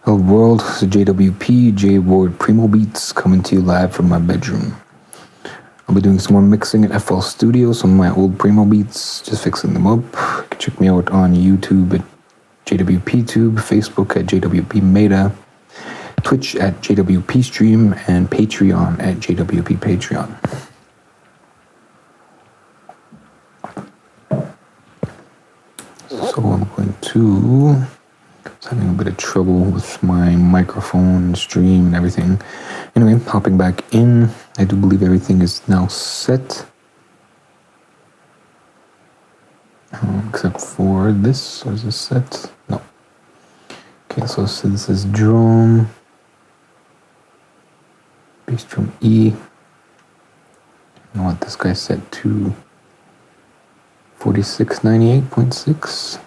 Hello world, it's JWP, J-Ward Primo Beats, coming to you live from my bedroom. I'll be doing some more mixing in FL Studio, some of my old Primo beats, just fixing them up. You can check me out on YouTube at JWPTube, Facebook at JWP Meta, Twitch at JWP Stream, and Patreon at JWP Patreon. So I'm going to... having a bit of trouble with my microphone, stream, and everything. Anyway, hopping back in. I do believe everything is now set. Except for this. Or is this set? No. Okay, so this is drum. Bass drum E. I want this guy set to 4698.6.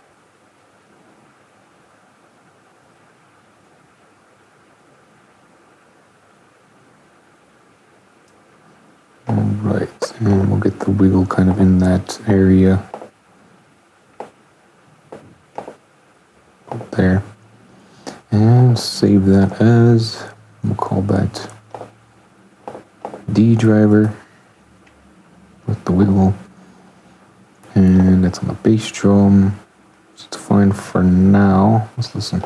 Alright, and we'll get the wiggle kind of in that area. There. And save that as, we'll call that D driver with the wiggle. And that's on the bass drum. So it's fine for now. Let's listen.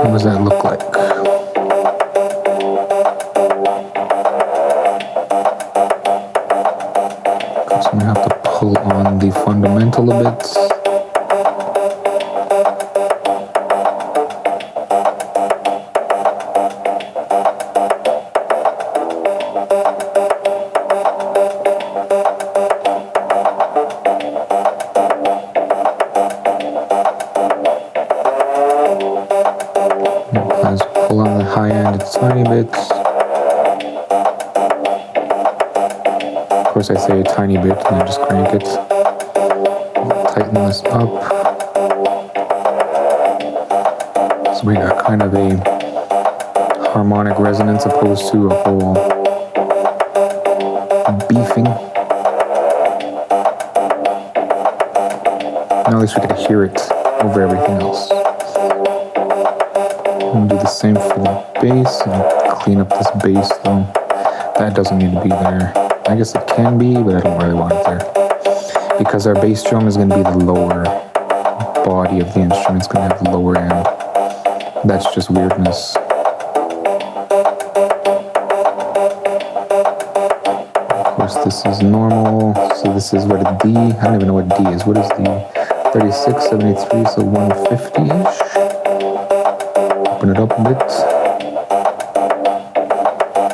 What does that look like? So I'm going to have to pull on the fundamental a bit. Pull on the high end a tiny bit. Of course I say a tiny bit and then just crank it. Tighten this up. So we got kind of a harmonic resonance opposed to a whole beefing. Now at least we can hear it over everything else. And do the same for the bass and clean up this bass though. That doesn't need to be there. I guess it can be, but I don't really want it there. Because our bass drum is going to be the lower body of the instrument. It's going to have the lower end. That's just weirdness. Of course, this is normal. So this is what a D. I don't even know what D is. What is the 36, 73, so 150-ish? Open it up a bit.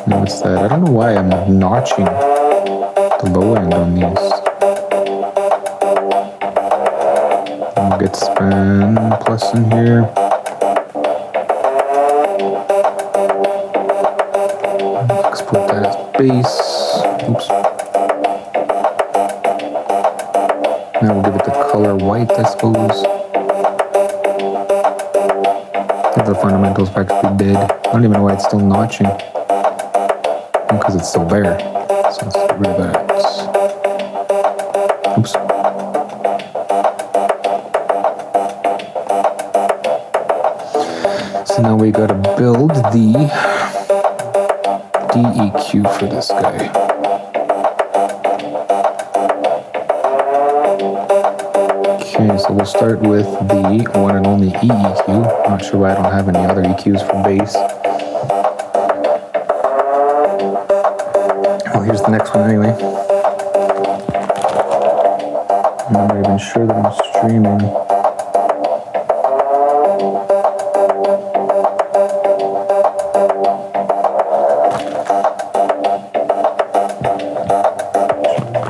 And what's that? I don't know why I'm notching the low end on these. I'll get span plus in here. Let's put that as bass. Oops. Now we'll give it the color white, I suppose. The fundamentals practically dead. I don't even know why it's still notching. Because it's still there. So let's get rid of that. Oops. Now we gotta build the DEQ for this guy. Okay, so we'll start with the one and only EEQ. Not sure why I don't have any other EQs for bass. Well, here's the next one anyway. I'm not even sure that I'm streaming.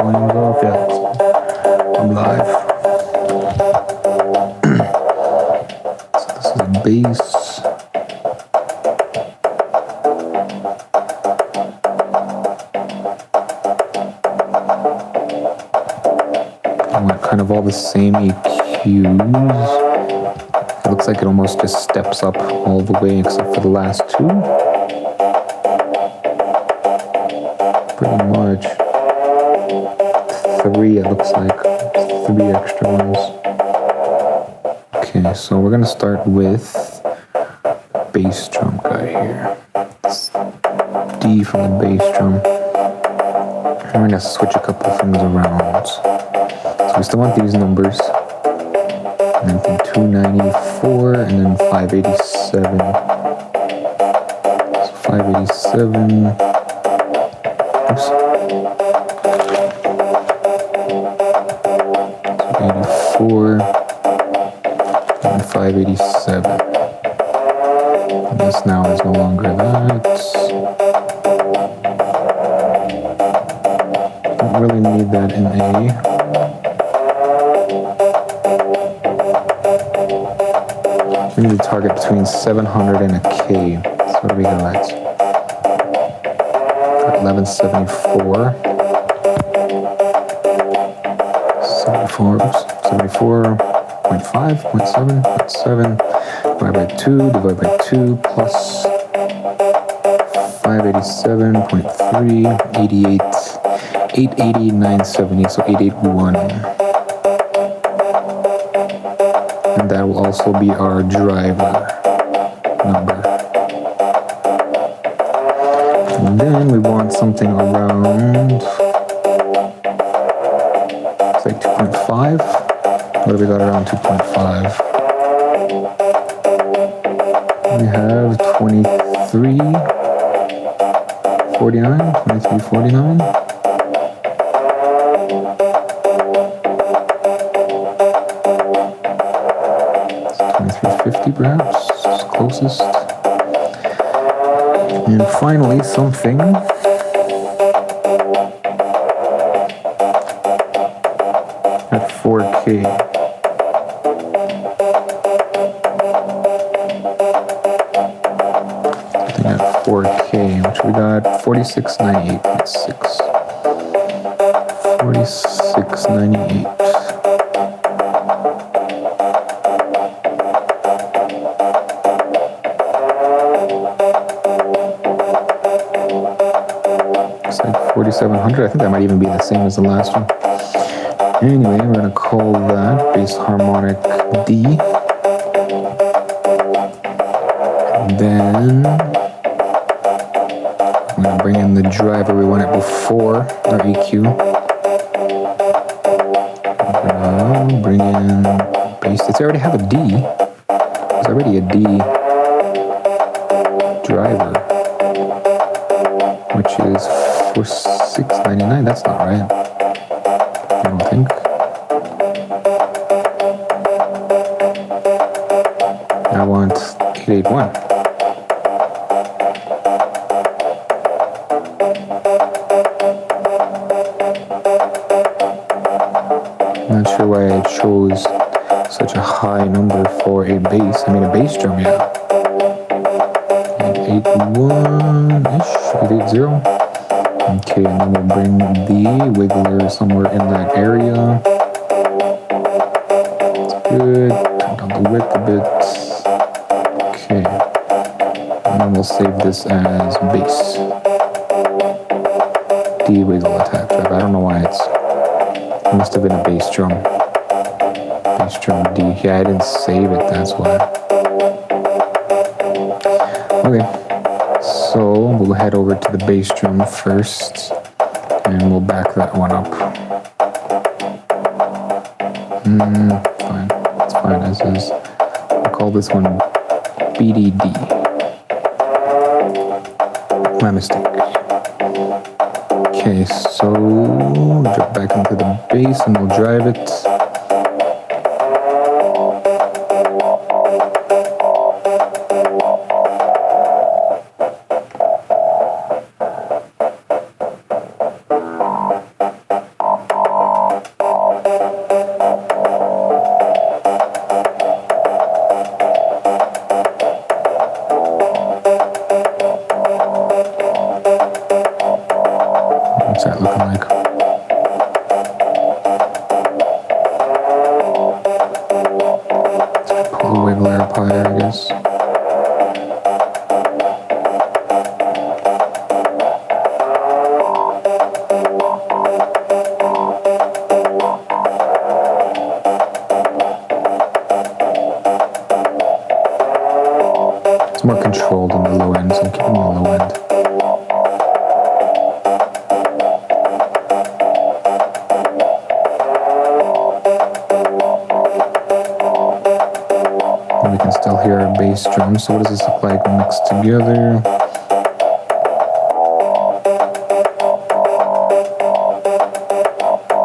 Volume's off, yeah. I'm live. So this is a bass. Kind of all the same EQs. It looks like it almost just steps up all the way except for the last two. Pretty much. Three, it looks like. 3 extra ones. Okay, so we're gonna start with the bass drum guy here. It's D from the bass drum. I'm gonna switch a couple things around. So we still want these numbers, and then 294, and then 587. So 587. Oops. So 84, and 587. And this now is no longer that. Don't really need that in A. We need to target between 700 and a K. So what do we got? 1174. 74.5, 0.7, 0.7, divided by 2, plus 587.3, 88, 880, 970, so 881. And that will also be our driver number. And then we want something around, it's like 2.5. What do we got around 2.5? We have 2349, 2349. 50 perhaps, closest. And finally something at 4K. Something at 4K, which we got 4698.6. 4698. It's like 4700. I think that might even be the same as the last one. Anyway, we're gonna call that bass harmonic D. And then I'm gonna bring in the driver we wanted before our EQ. I'm gonna bring in bass. Does it already have a D? There's already a D driver, which is 4699. That's not right. I don't think. I want 881. Not sure why I chose such a high number for a bass. I mean, a bass drum, yeah. 881-ish, 880. Okay, and then we'll bring the wiggler somewhere in that area. That's good. Turn down the width a bit. Okay. And then we'll save this as bass. D wiggle attack drive. I don't know why it must have been a bass drum. Bass drum D. Yeah, I didn't save it, that's why. Okay, so we'll head over to the bass drum first, and we'll back that one up. Fine, it's fine as is. I'll call this one BDD. My mistake. Okay, so drop back into the bass and we'll drive it. What's that looking like? Pull the wiggler up higher, I guess. It's more controlled in the low end, so I'm keeping the low end. And we can still hear our bass drum. So what does this look like mixed together?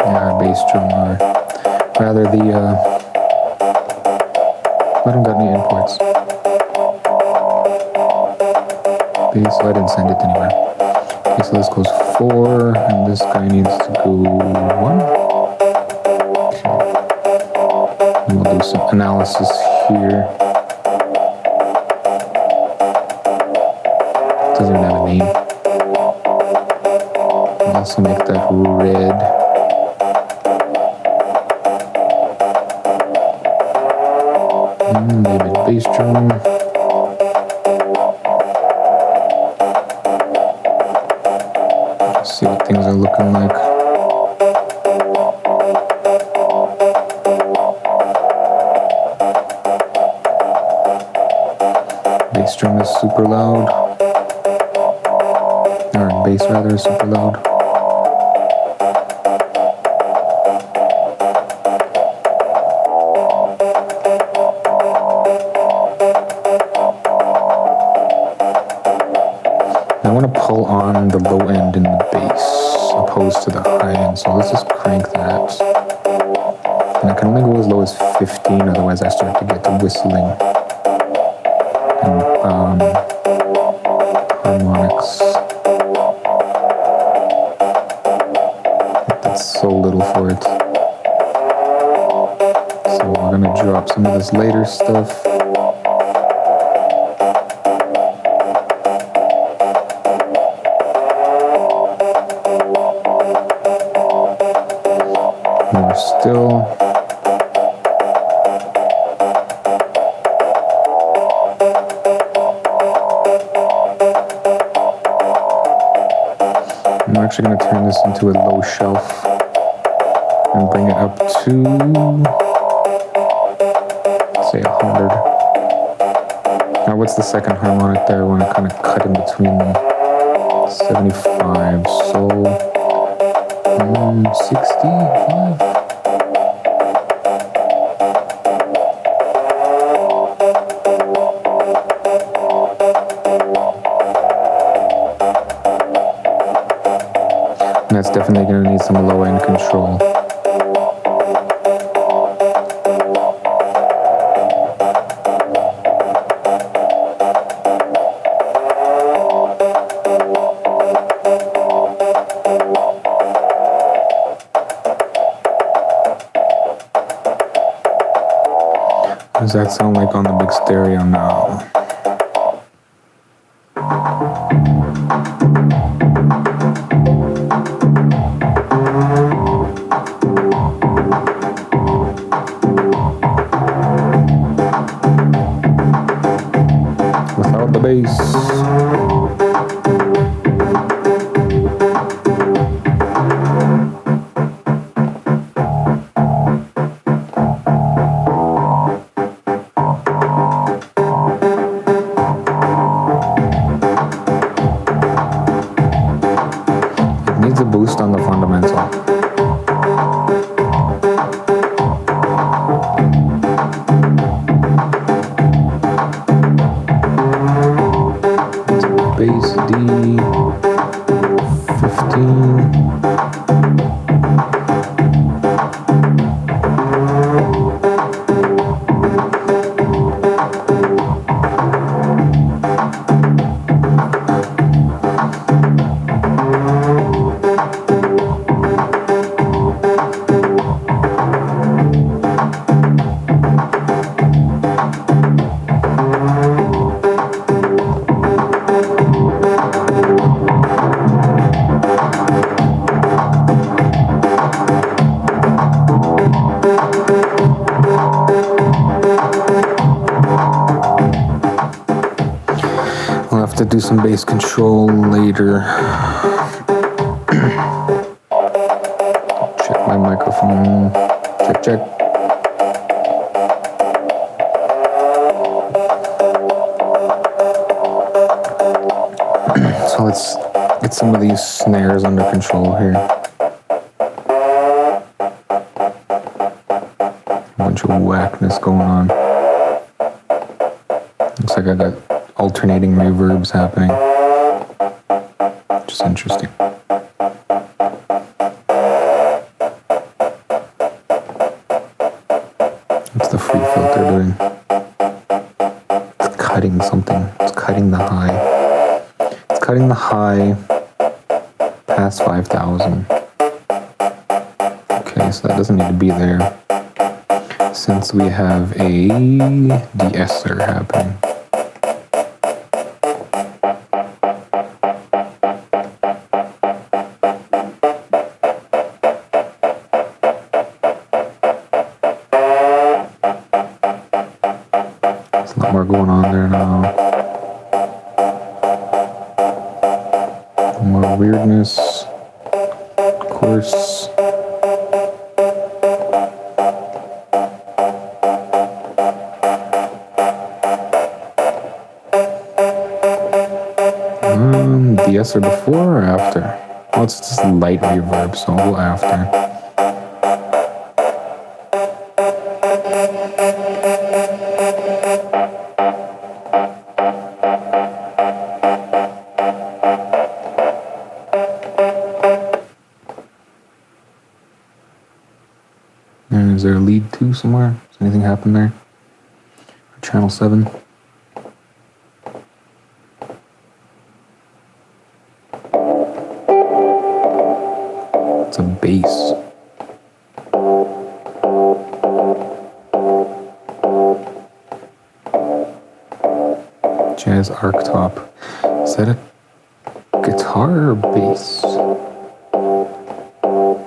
Yeah, our bass drum, or rather I don't got any imports. So I didn't send it anywhere. Okay, so this goes 4, and this guy needs to go 1. Okay. And we'll do some analysis here. Doesn't even have a name. I'll also make that red. Maybe bass drum. See what things are looking like. Bass drum is super loud. Or bass rather is super loud. I want to pull on the low end in the bass opposed to the high end, so let's just crank that. And I can only go as low as 15, otherwise I start to get the whistling and harmonics. That's so little for it. So we're gonna drop some of this later stuff. More still. I'm actually going to turn this into a low shelf and bring it up to, say, 100. Now, what's the second harmonic there? I want to kind of cut in between them. 75, so 65. And that's definitely going to need some low end control. What does that sound like on the big stereo now? Without the bass. Needs a boost on the fundamental. Bass D 15. I'll have to do some bass control later. Check my microphone. Check. So let's get some of these snares under control here. A bunch of whackness going on. Looks like I got alternating reverbs happening, which is interesting. What's the free filter doing? It's cutting something. It's cutting the high. It's cutting the high past 5,000. Okay, so that doesn't need to be there since we have a de-esser happening. There's a lot more going on there now. More weirdness, of course. De-esser before or after? Well, it's just light reverb, so I'll go after. And is there a lead 2 somewhere? Does anything happen there? Channel 7? It's a bass. Jazz archtop. Is that a guitar or bass?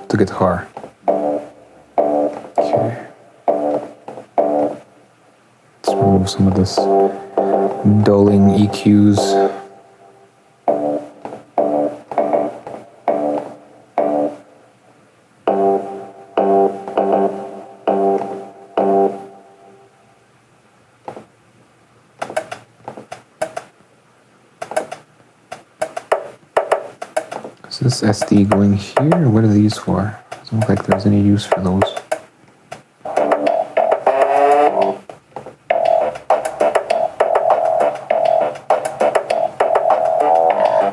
It's a guitar. Okay. Let's remove some of this dulling EQs. Is this SD going here? What are these for? Doesn't look like there's any use for those.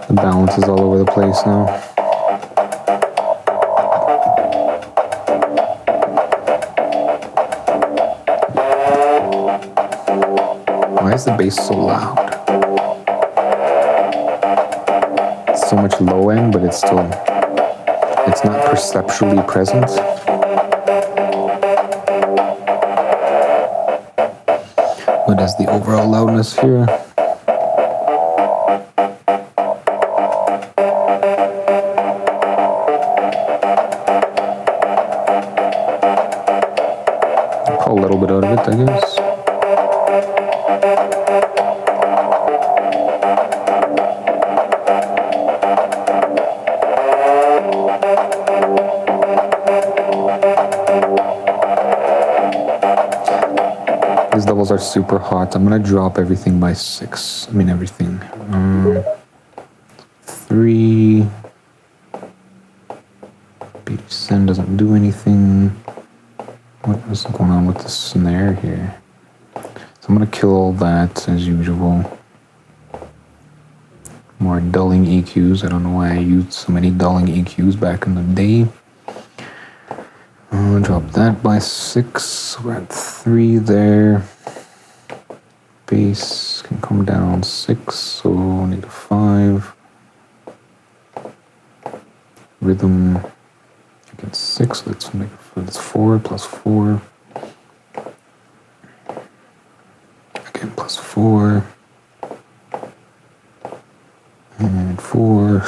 The balance is all over the place now. Why is the bass so loud? So much low end, but it's not perceptually present. What is the overall loudness here? I'll pull a little bit out of it, I guess. These levels are super hot. I'm gonna drop everything by 6. I mean everything. 3. Send doesn't do anything. What is going on with the snare here? So I'm gonna kill all that as usual. More dulling EQs. I don't know why I used so many dulling EQs back in the day. I'll drop that by 6. We're at 3 there. Bass can come down 6, so I need a 5. Rhythm, again 6, let's make it 4 plus 4. Again plus 4. And 4.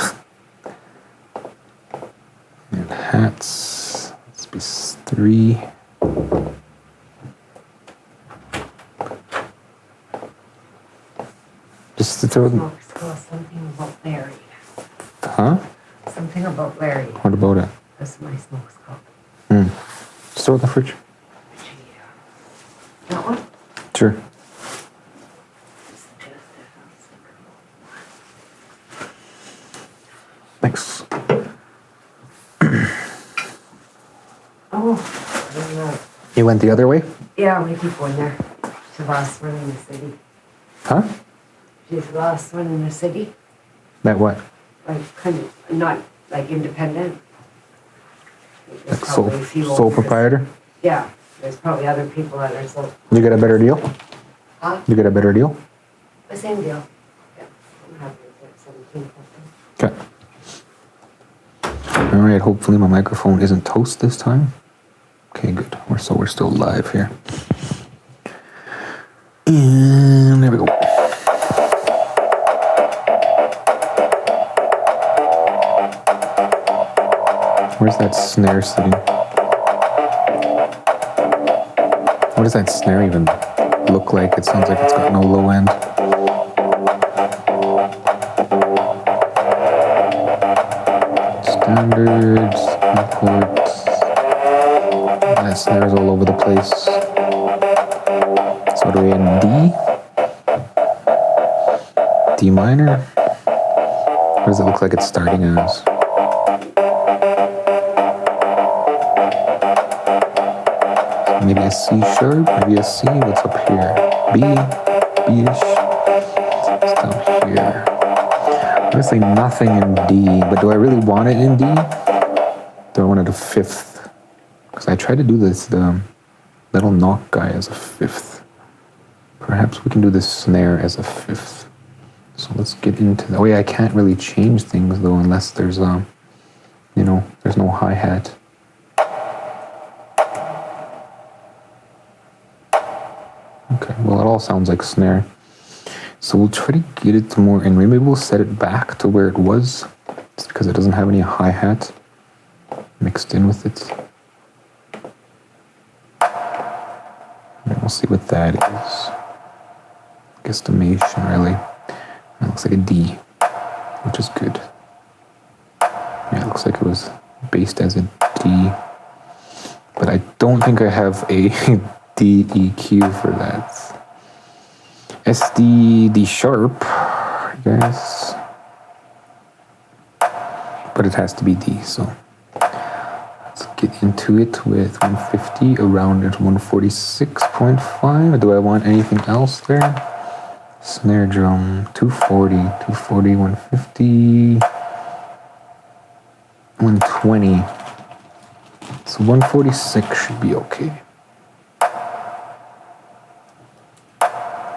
And hats, let's be 3. Just to throw them. Something about Larry. Huh? Something about Larry. What about it? That's my smoke scope. Just throw it in the fridge. That one? Sure. Thanks. Oh, I don't know. You went the other way? Yeah, we keep going there. She's the last one in the city. Huh? She's the last one in the city. That what? Like, kind of, not like independent. Like There's probably a few sole owners. proprietor? Yeah, there's probably other people that are so. You get a better deal? Huh? You get a better deal? The same deal. Yeah, I'm happy with it. 17 something. Okay. Alright, hopefully my microphone isn't toast this time. Okay, good. We're still live here. And there we go. Where's that snare sitting? What does that snare even look like? It sounds like it's got no low end. Standards, imports. That snare's all over the place. So what are we in? D? D minor? What does it look like it's starting as? Maybe a C sharp, maybe a C. What's up here? B, B-ish. What's down here? Honestly, nothing in D, but do I really want it in D? Do I want it a 5th? Because I tried to do this, the little knock guy as a 5th. Perhaps we can do this snare as a 5th. So let's get into that. Oh yeah, I can't really change things though unless there's there's no hi-hat. Okay, well it all sounds like snare. So we'll try to get it to more, and maybe we'll set it back to where it was, just because it doesn't have any hi-hat mixed in with it. And we'll see what that is. Guesstimation, really. It looks like a D, which is good. Yeah, it looks like it was based as a D, but I don't think I have a D EQ for that. SD D sharp, I guess, but it has to be D. So let's get into it with 150 around at 146.5. Do I want anything else there? Snare drum 240, 150, 120. So 146 should be okay.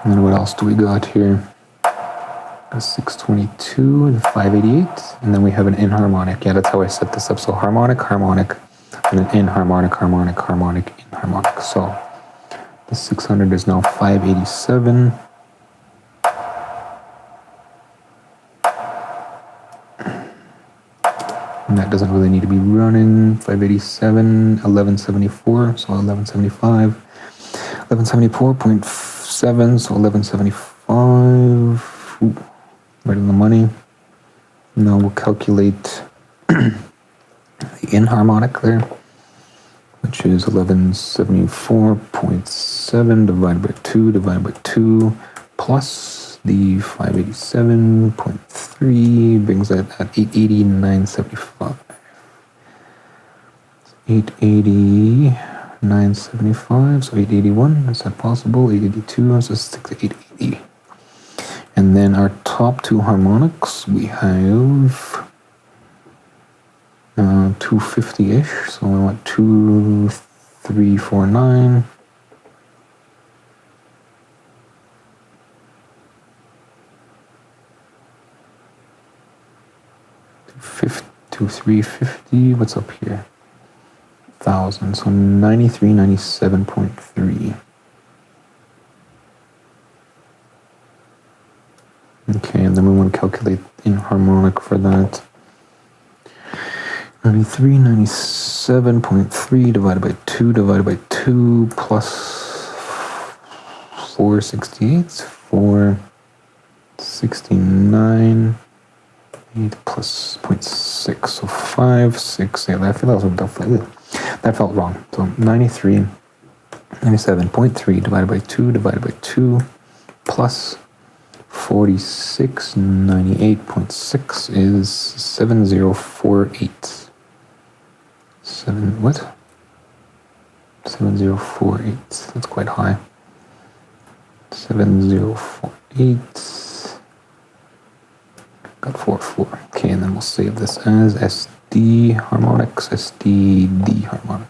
And then what else do we got here? A 622 and 588, and then we have an inharmonic. Yeah, that's how I set this up. So harmonic, harmonic, and then inharmonic, harmonic, harmonic, inharmonic. So the 600 is now 587. And that doesn't really need to be running. 587, 1174, so 1175, 1174.7, so 1175. Ooh, right on the money. Now we'll calculate the inharmonic there, which is 1174.7 divided by 2 plus the 587.3 brings that at 889.75. 880, 975, so 881, is that possible? 882, so 880. And then our top two harmonics, we have 250-ish, so we want 2, 3, 4, 9. 350, what's up here? 1,000, so 93, 97.3. Okay, and then we want to calculate in harmonic for that. 93, 97.3 divided by 2 plus 468, 469. 8 plus 0.6, so 5, 6, yeah, I feel that felt wrong. So 93, 97.3 divided by 2 plus 46, 98.6 is 7048. 7048, that's quite high. 7048. Got 4. Okay, and then we'll save this as SD harmonics, SDD harmonic.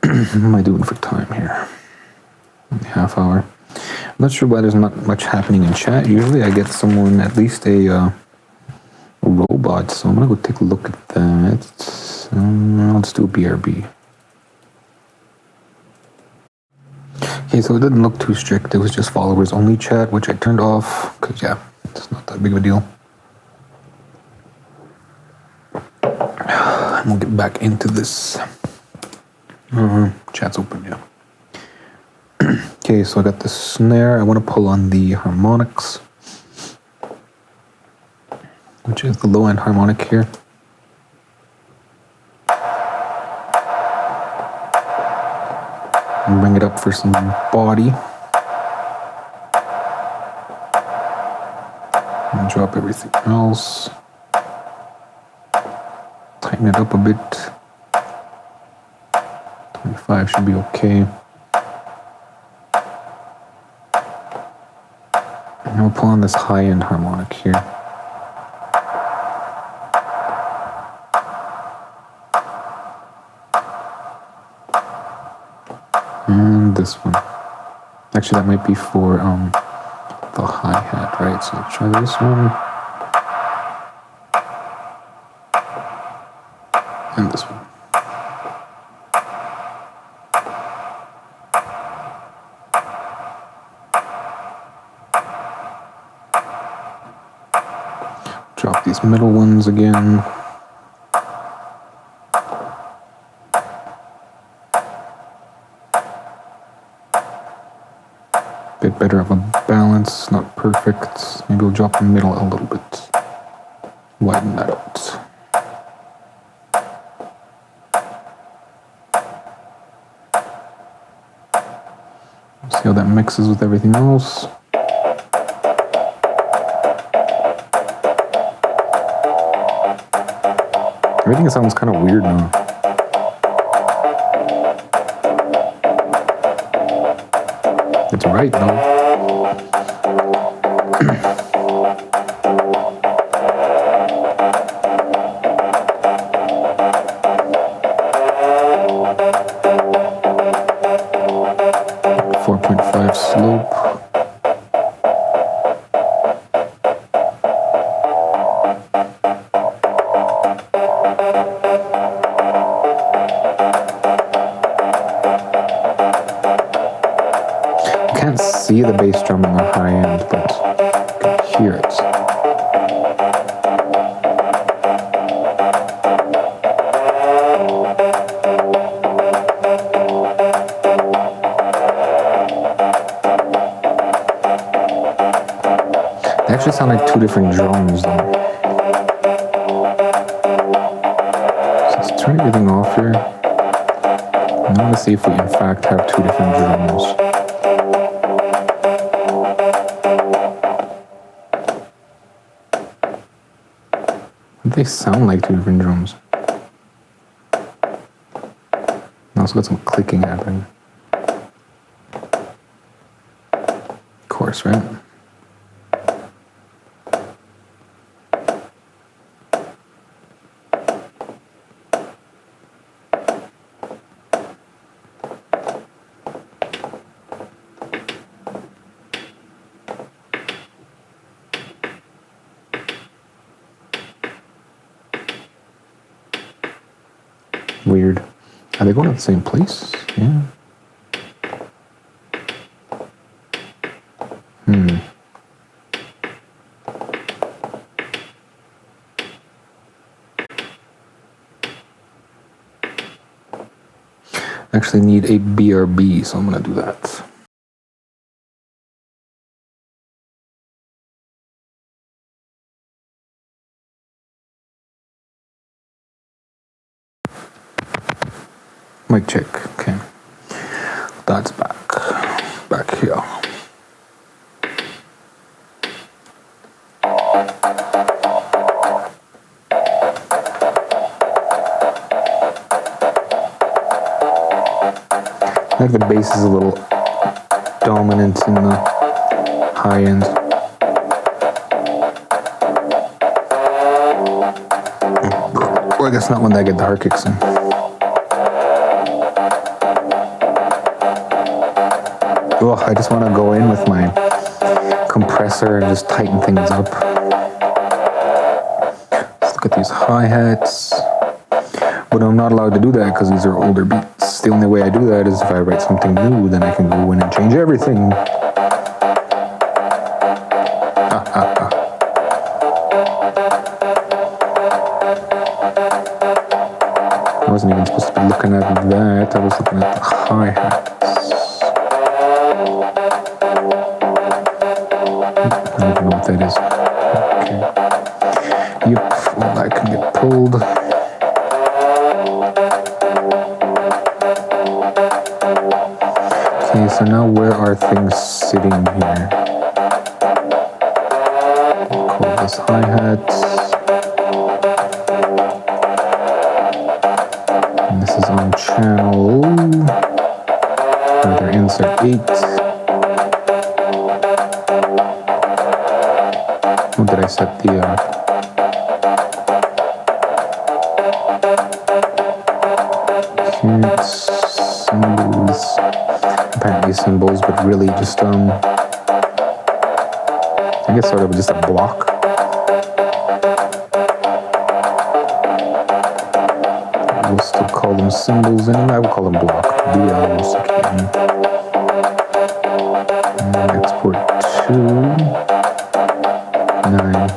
What am I doing for time here? Half hour. I'm not sure why there's not much happening in chat. Usually I get someone, at least a robot, so I'm gonna go take a look at that. Let's do a BRB. Okay, so it didn't look too strict. It was just followers only chat, which I turned off because, yeah, it's not that big of a deal. And we'll get back into this. Chat's open, yeah. Okay, so I got the snare. I want to pull on the harmonics, which is the low end harmonic here. And bring it up for some body. And drop everything else. Tighten it up a bit. 25 should be okay. And we'll pull on this high end harmonic here. And this one. Actually, that might be for the hi-hat, right? So let's try this one. And this one. Drop these middle ones again. Bit better of a balance, not perfect. Maybe we'll drop the middle a little bit. Widen that out. See how that mixes with everything else. Everything sounds kind of weird now. It's right though. 4.5 slope. Can't see the bass drum on the high end, but you can hear it. They actually sound like two different drums though. So let's turn everything off here. I want to see if we in fact have two different drums. They sound like two different drums. also got some clicking happening. Of course, right? Weird. Are they going to the same place? Yeah. Actually need a BRB, so I'm gonna do that. Mic check. Okay. That's back. Back here. I think the bass is a little dominant in the high end. Or I guess not when I get the hard kicks in. Ugh, I just want to go in with my compressor and just tighten things up. Let's look at these hi-hats. But I'm not allowed to do that because these are older beats. The only way I do that is if I write something new, then I can go in and change everything. I wasn't even supposed to be looking at that. I was looking at the hi-hats. I don't even know what that is. Okay. Yep, well, that can get pulled. Okay, so now where are things sitting here? We'll call this hi-hat. And this is on channel, rather insert 8. What did I set the, symbols, apparently symbols, but really just, I guess sort of just a block. We'll still call them symbols, and I will call them block. BL-O-C-K. Export to 9.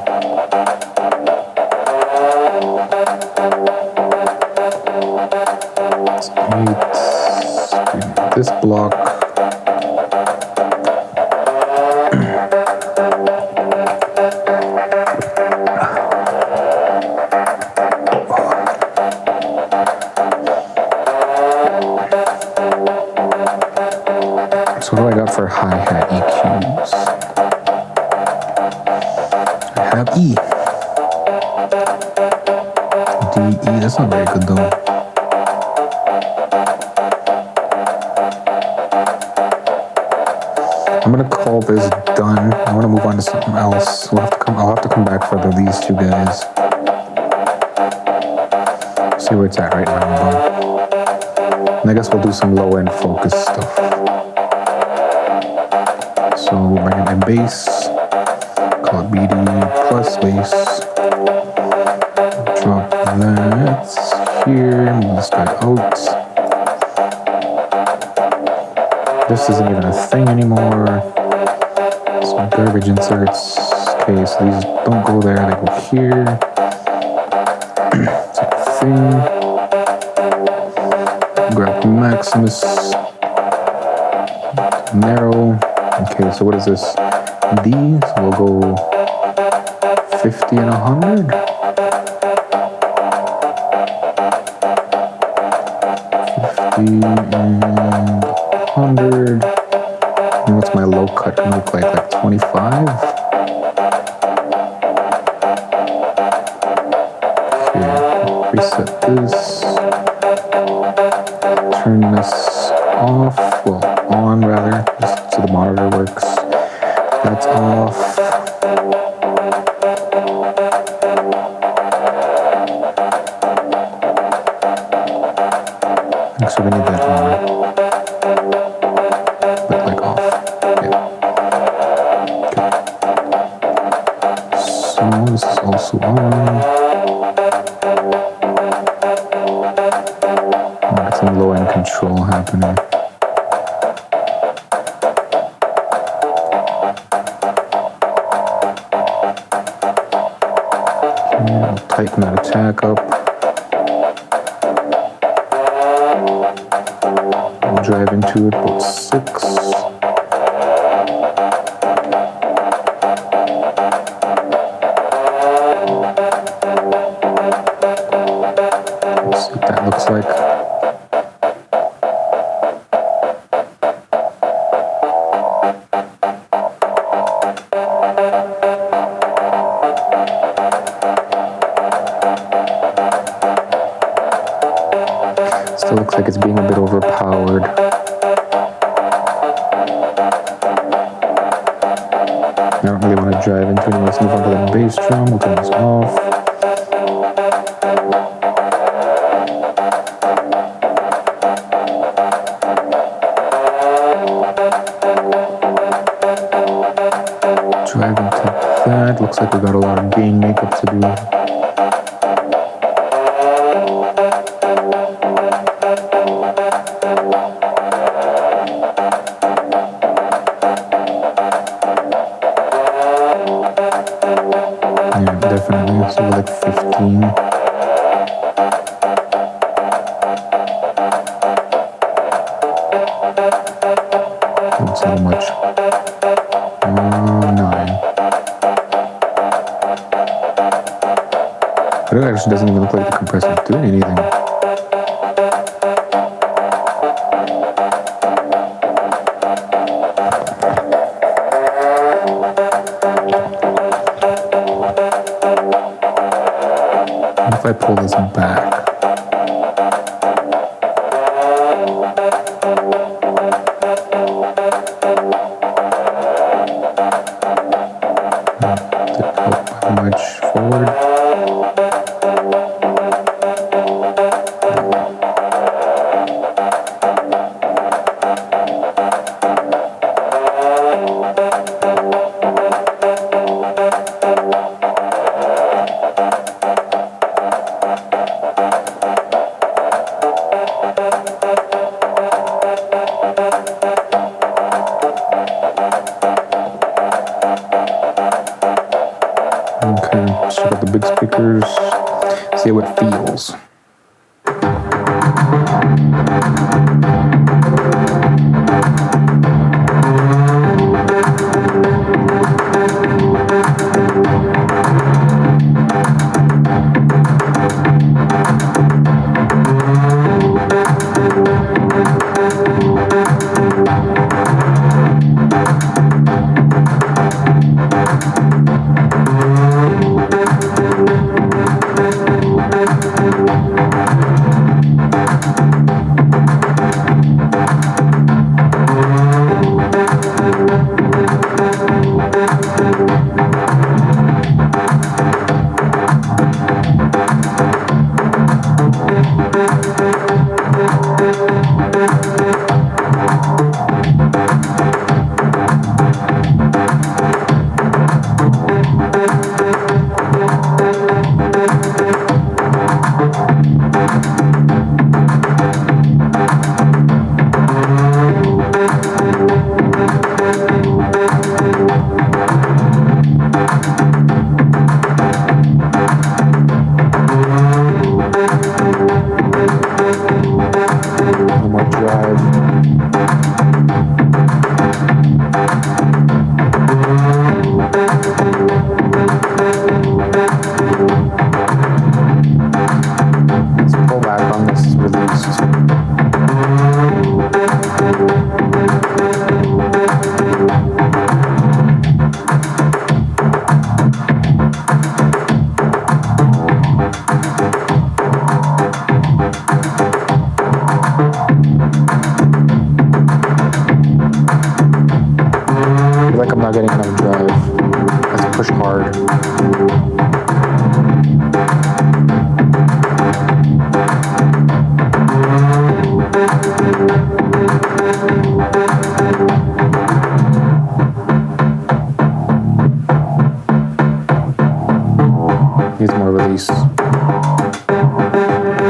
It's 8. This block. So what do I got for hi-hat EQs? I have E. D, E, that's not very good though. I'm gonna call this done. I wanna move on to something else. I'll have to come back for these two guys. See where it's at right now though. And I guess we'll do some low-end focus stuff. So we'll bring in my bass, call it BD plus bass. Drop that here, move this guy out. This isn't even a thing anymore. Some garbage inserts. Okay, so these don't go there, they go here. It's a thing. Grab Maximus. Narrow. Okay, so what is this? D, so we'll go 50 and 100. 50 and 100. And what's my low cut gonna look like? Like 25? Okay, reset this. Turn turn this off, well, on rather, just so the monitor works. That's off. So we need that on, but like off. Yeah. Okay. So this is also on. Got some low end control happening. Okay, I'll tighten that attack up. Drive into it, put 6. Let's see what that looks like. Still looks like it's being a bit overpowered. I don't really want to drive into it. Let's move on to the bass drum. We'll turn this off. Drive into that. Looks like we got a lot of gain makeup to do. Yeah, definitely. So like 15. That's not much. 9. But it actually doesn't even look like the compressor's doing anything. If I pull this back, didn't help much forward. Okay, let's check out the big speakers, see how it feels.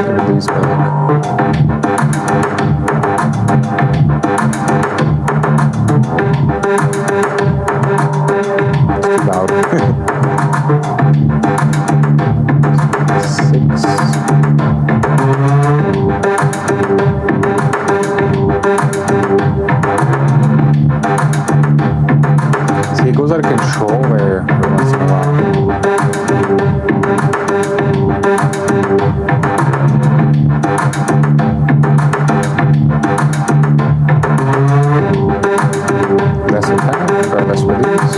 Everybody's It's too loud. 6. See, it goes out of control there every once in a while. Less attack or less release.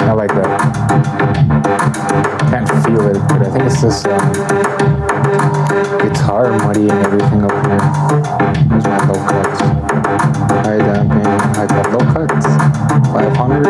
I like that. Can't feel it, but I think it's this guitar muddying everything up here. There's my low cuts. High damping, high cut, low cuts. 500.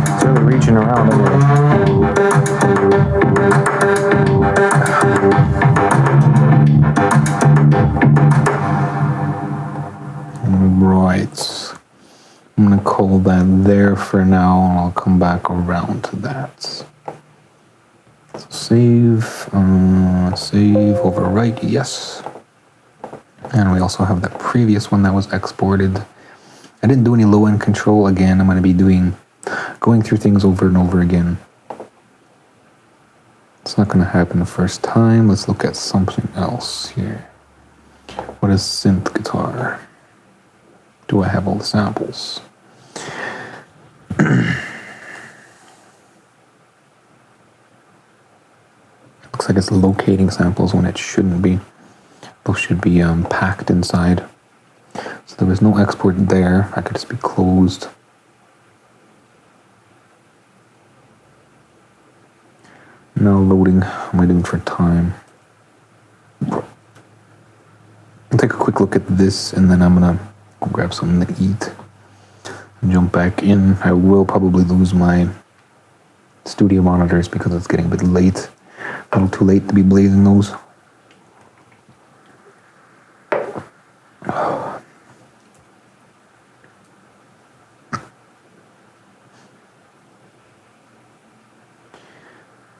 It's really reaching around anyway. Right. I'm gonna call that there for now, and I'll come back around to that. So save, save, overwrite, yes. And we also have that previous one that was exported. I didn't do any low-end control. Again, I'm gonna be going through things over and over again. It's not gonna happen the first time. Let's look at something else here. What is synth guitar? Do I have all the samples? Looks like it's locating samples when it shouldn't be. Those should be packed inside. So there was no export there. I could just be closed. Now loading. I'm waiting for time. I'll take a quick look at this, and then I'm gonna go grab something to eat and jump back in. I will probably lose my studio monitors because it's getting a bit late. A little too late to be blazing those.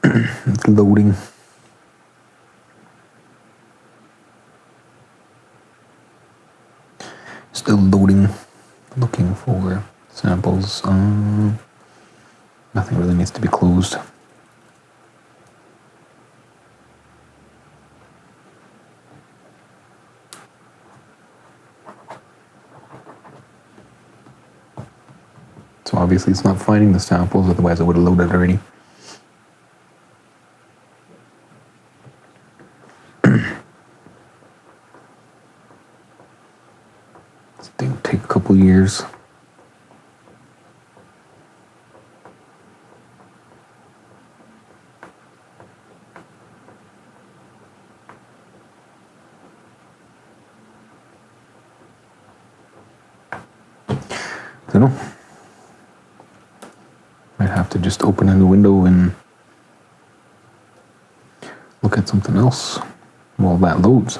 It's loading. Still loading. Looking for samples. Nothing really needs to be closed. So obviously it's not finding the samples, otherwise I would have loaded already. This thing take a couple years. I don't know. Might have to just open a new window and look at something else while that loads.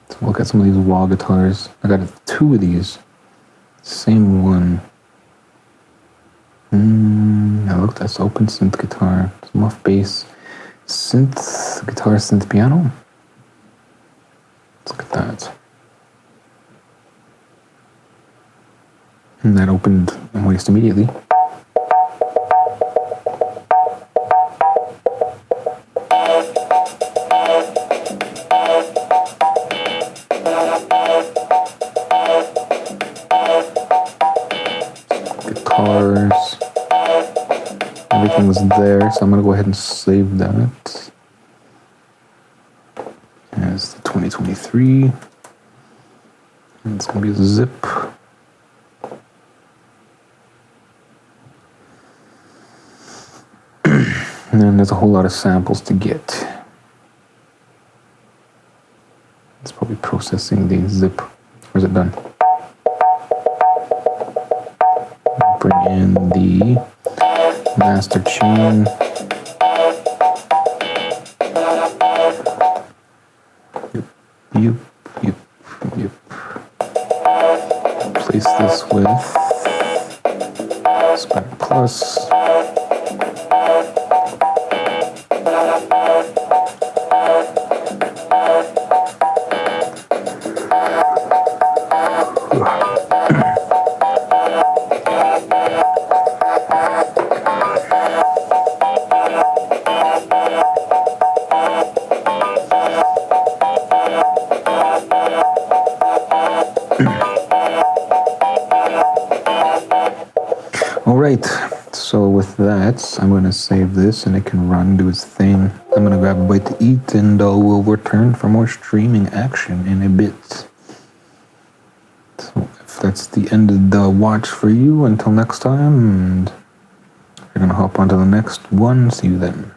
So look at some of these wah guitars. I got 2 of these. Same one. Now look, that's open synth guitar. It's muff bass. Synth guitar, synth piano. Let's look at that. And that opened almost immediately. Guitars. Everything's there, so I'm gonna go ahead and save that as the 2023. And it's gonna be a zip. And then there's a whole lot of samples to get. It's probably processing the zip. Or is it done? Bring in the master chain. Yep. Replace this with Spark Plus. Alright, so with that, I'm going to save this and it can run, do its thing. I'm going to grab a bite to eat and we'll return for more streaming action in a bit. So if that's the end of the watch for you, until next time, and you're going to hop onto the next one. See you then.